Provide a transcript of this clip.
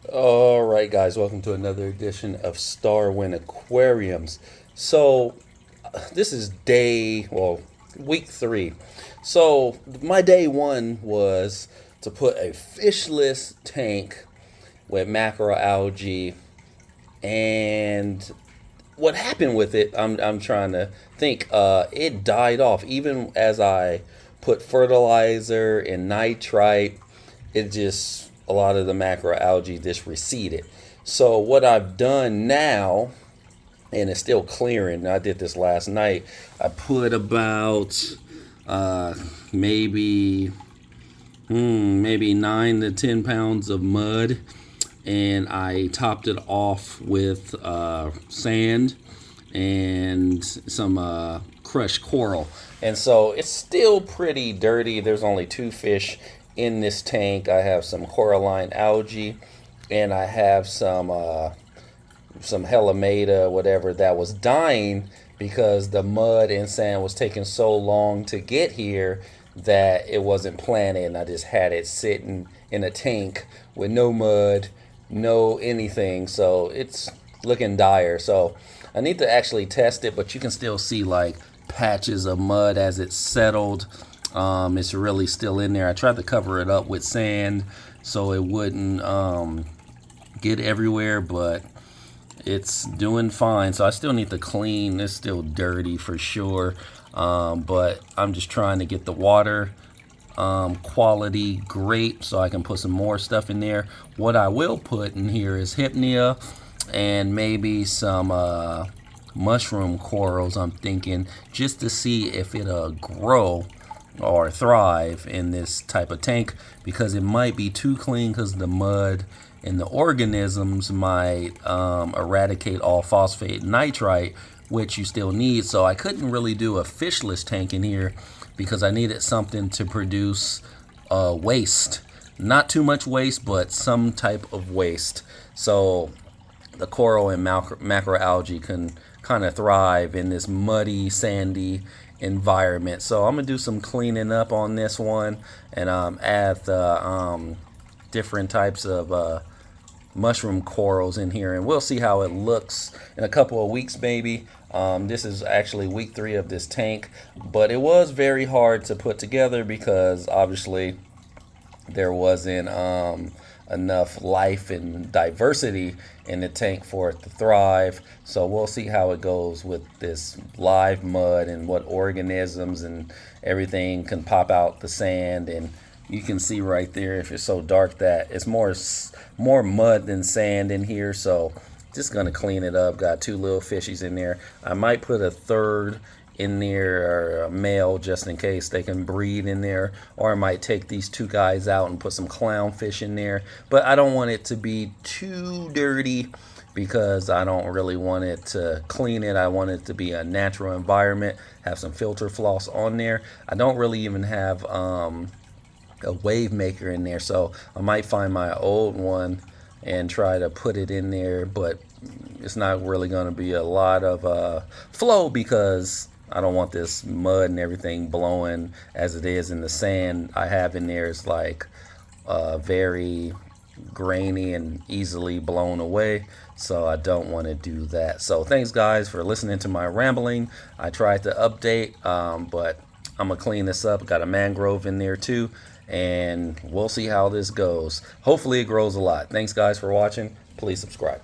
All right, guys, welcome to another edition of Starwin Aquariums. So, this is week 3. So, my day 1 was to put a fishless tank with macroalgae, and what happened with it, I'm trying to think. It died off even as I put fertilizer and nitrite. It just, a lot of the macroalgae just receded. So what I've done now, and it's still clearing. I did this last night. I put about uh, maybe maybe 9 to 10 pounds of mud, and I topped it off with sand and some crushed coral. And so it's still pretty dirty. There's only 2 fish in this tank. I have some coralline algae, and I have some Helimata, whatever, that was dying because the mud and sand was taking so long to get here that it wasn't planted, and I just had it sitting in a tank with no mud, no anything. So it's looking dire. So I need to actually test it, but you can still see like patches of mud as it's settled. It's really still in there. I tried to cover it up with sand so it wouldn't get everywhere, but it's doing fine. So I still need to clean. It's still dirty for sure, but I'm just trying to get the water quality great so I can put some more stuff in there. What I will put in here is hypnea and maybe some mushroom corals, I'm thinking, just to see if it'll grow or thrive in this type of tank, because it might be too clean because the mud and the organisms might eradicate all phosphate and nitrite, which you still need. So I couldn't really do a fishless tank in here because I needed something to produce waste. Not too much waste, but some type of waste. So the coral and macroalgae can kind of thrive in this muddy, sandy environment. So I'm gonna do some cleaning up on this one and add the different types of mushroom corals in here, and we'll see how it looks in a couple of weeks maybe. This is actually week 3 of this tank, but it was very hard to put together because obviously there wasn't enough life and diversity in the tank for it to thrive. So we'll see how it goes with this live mud and what organisms and everything can pop out the sand. And you can see right there, if it's so dark, that it's more mud than sand in here. So just gonna clean it up. Got 2 little fishies in there. I might put a third in there, or a male, just in case they can breed in there, or I might take these 2 guys out and put some clownfish in there. But I don't want it to be too dirty because I don't really want it to clean it. I want it to be a natural environment, have some filter floss on there. I don't really even have a wave maker in there, so I might find my old one and try to put it in there, but it's not really going to be a lot of flow because I don't want this mud and everything blowing as it is. In the sand I have in there is like very grainy and easily blown away, so I don't want to do that. So thanks guys for listening to my rambling. I tried to update, but I'm gonna clean this up. Got a mangrove in there too, and we'll see how this goes. Hopefully it grows a lot. Thanks guys for watching. Please subscribe.